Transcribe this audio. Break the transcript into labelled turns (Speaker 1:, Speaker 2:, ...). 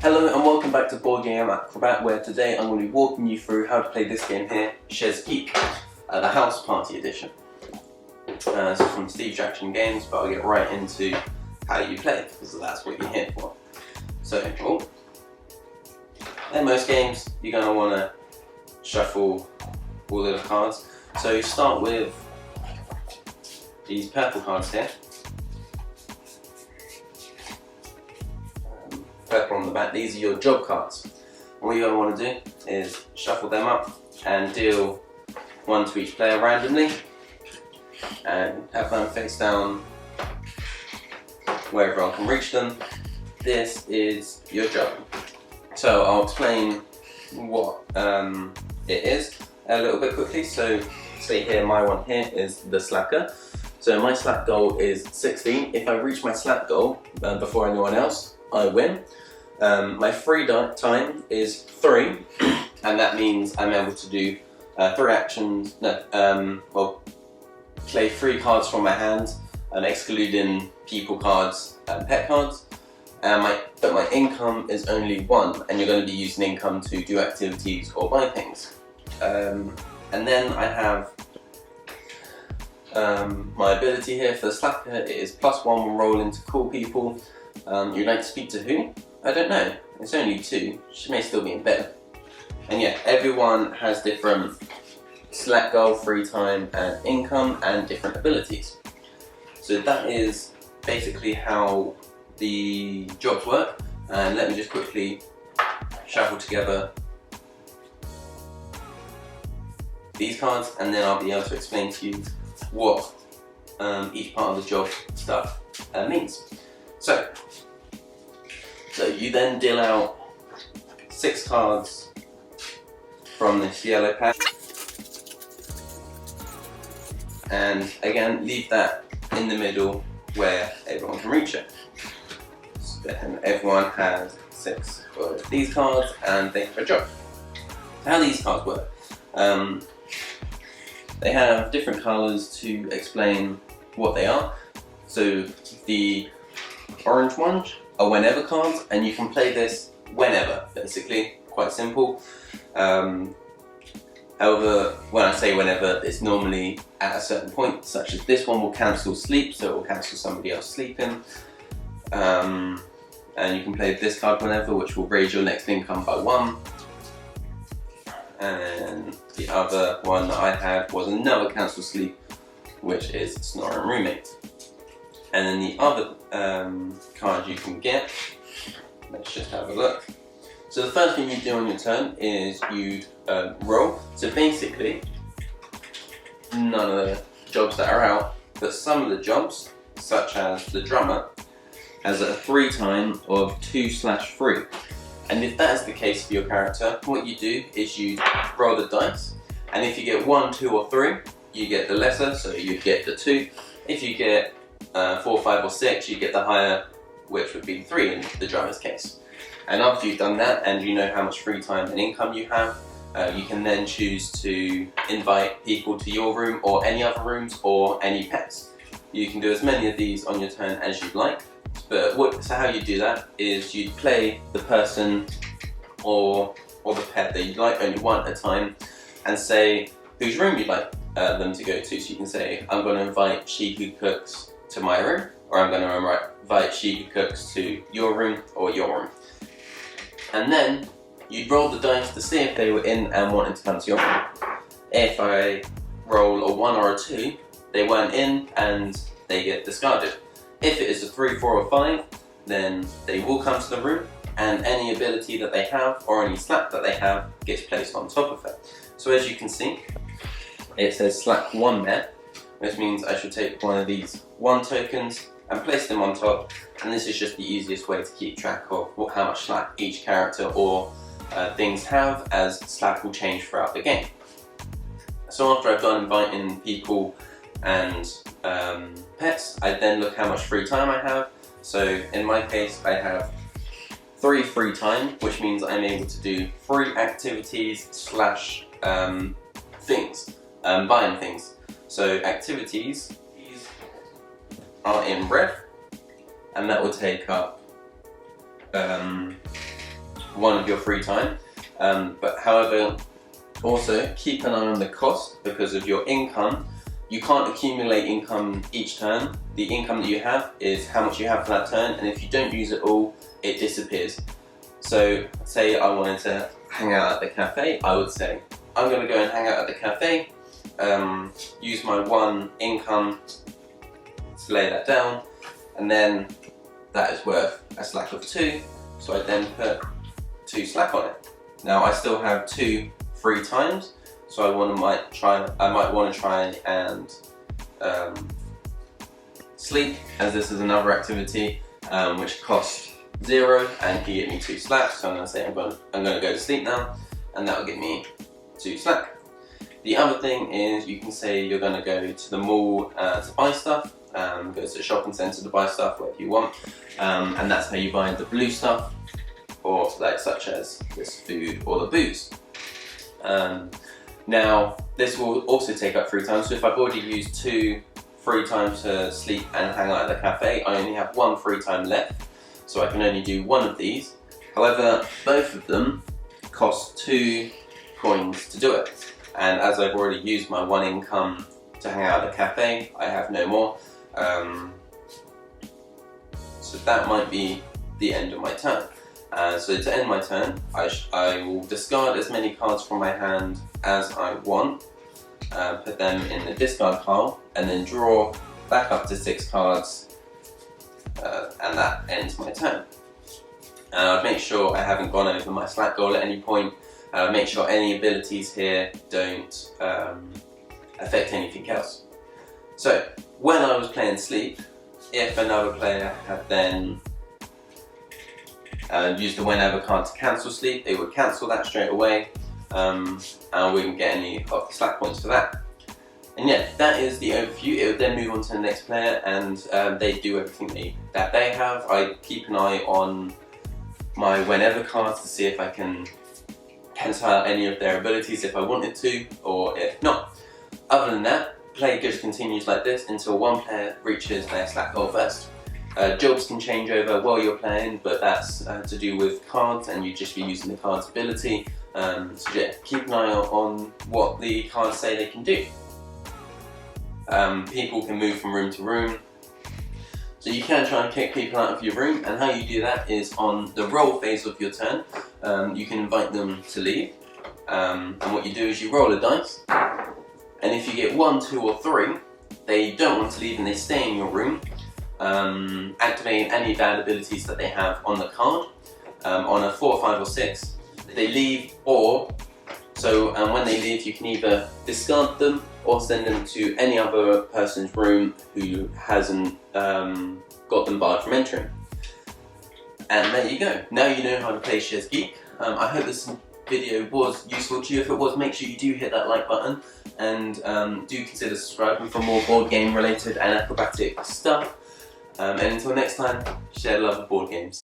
Speaker 1: Hello and welcome back to Board Game Acrobat, where today I'm going to be walking you through how to play this game here, Chez Geek, the House Party Edition. This is from Steve Jackson Games, but I'll get right into how you play, because that's what you're here for. So, in most games, you're going to want to shuffle all of the cards. So you start with these purple cards here. Purple on the back, these are your job cards. What you're going to want to do is shuffle them up and deal one to each player randomly and have them face down where everyone can reach them. This is your job. So I'll explain what it is a little bit quickly. So say here, my one here is the slacker. So my slap goal is 16. If I reach my slap goal before anyone else, I win. My free time is 3, and that means I'm able to do 3 actions, play 3 cards from my hand, excluding people cards and pet cards. But my income is only 1, and you're going to be using income to do activities or buy things. And then I have my ability here for the slacker. It is +1 when rolling to call people. You'd like to speak to who? I don't know. It's only 2. She may still be in bed. And yeah, everyone has different slap goal, free time, and income, and different abilities. So that is basically how the jobs work. And let me just quickly shuffle together these cards, and then I'll be able to explain to you what each part of the job stuff means. So you then deal out 6 cards from this yellow pack, and again leave that in the middle where everyone can reach it. So then everyone has 6 of these cards and they have a job. So how these cards work? They have different colours to explain what they are. So the orange ones are whenever cards, and you can play this whenever, basically, quite simple. However, when I say whenever, it's normally at a certain point, such as this one will cancel sleep, so it will cancel somebody else sleeping. And you can play this card whenever, which will raise your next income by 1. And the other one that I had was another cancel sleep, which is snoring roommate. And then the other card you can get, let's just have a look. So the first thing you do on your turn is you'd roll. So basically, none of the jobs that are out, but some of the jobs, such as the drummer, has a free time of 2/3. And if that is the case for your character, what you do is you roll the dice, and if you get 1, 2, or 3, you get the lesser, so you get the 2. If you get 4, 5, or 6, you get the higher, which would be 3 in the drummer's case. And after you've done that, and you know how much free time and income you have, you can then choose to invite people to your room, or any other rooms, or any pets. You can do as many of these on your turn as you'd like. But so how you do that is you play the person or the pet that you'd like, only one at a time, and say whose room you'd like them to go to. So you can say, I'm going to invite She Who Cooks to my room, or I'm going to invite She Who Cooks to your room or your room. And then you'd roll the dice to see if they were in and wanted to come to your room. If I roll a 1 or a 2, they weren't in and they get discarded. If it is a 3, 4, or 5, then they will come to the room, and any ability that they have or any slap that they have gets placed on top of it. So as you can see, it says slap 1 there, which means I should take one of these 1 tokens and place them on top, and this is just the easiest way to keep track of how much slap each character or things have, as slap will change throughout the game. So after I've done inviting people and pets, I then look how much free time I have. So in my case, I have 3 free time, which means I'm able to do 3 activities slash things, buying things. So activities are in red, and that will take up one of your free time. But however, also keep an eye on the cost because of your income. You can't accumulate income each turn. The income that you have is how much you have for that turn, and if you don't use it all, it disappears. So say I wanted to hang out at the cafe, I would say, I'm going to go and hang out at the cafe, use my 1 income to lay that down, and then that is worth a slack of 2, so I then put 2 slack on it. Now I still have 2 free times, so I might want to try and sleep, as this is another activity which costs 0 and can get me 2 slack. So I'm going to say I'm going to go to sleep now, and that will get me 2 slack. The other thing is you can say you're going to go to the mall to buy stuff, go to the shopping centre to buy stuff, whatever you want, and that's how you buy the blue stuff, or like such as this food or the booze. Now this will also take up free time, so if I've already used 2 free time to sleep and hang out at the cafe, I only have 1 free time left, so I can only do 1 of these. However, both of them cost 2 coins to do it, and as I've already used my 1 income to hang out at the cafe, I have no more, so that might be the end of my turn. So to end my turn, I will discard as many cards from my hand as I want, put them in the discard pile, and then draw back up to 6 cards, and that ends my turn. I'd make sure I haven't gone over my slack goal at any point, make sure any abilities here don't affect anything else. So when I was playing sleep, if another player had then used the whenever card to cancel sleep, they would cancel that straight away, and we wouldn't get any of the slack points for that. And yeah, that is the overview. It would then move on to the next player, and they do everything that they have. I keep an eye on my whenever cards to see if I can cancel out any of their abilities if I wanted to, or if not. Other than that, play just continues like this until one player reaches their slack goal first. Jobs can change over while you're playing, but that's to do with cards, and you just be using the card's ability. So yeah, keep an eye on what the cards say they can do. People can move from room to room, so you can try and kick people out of your room, and how you do that is on the roll phase of your turn. You can invite them to leave, and what you do is you roll a dice, and if you get 1, 2 or 3, they don't want to leave and they stay in your room, activating any bad abilities that they have on the card. On a 4, 5 or 6, they leave, or when they leave you can either discard them or send them to any other person's room who hasn't got them barred from entering. And there you go. Now you know how to play Chez Geek. I hope this video was useful to you. If it was, make sure you do hit that like button, and do consider subscribing for more board game related and acrobatic stuff. And until next time, share love of board games.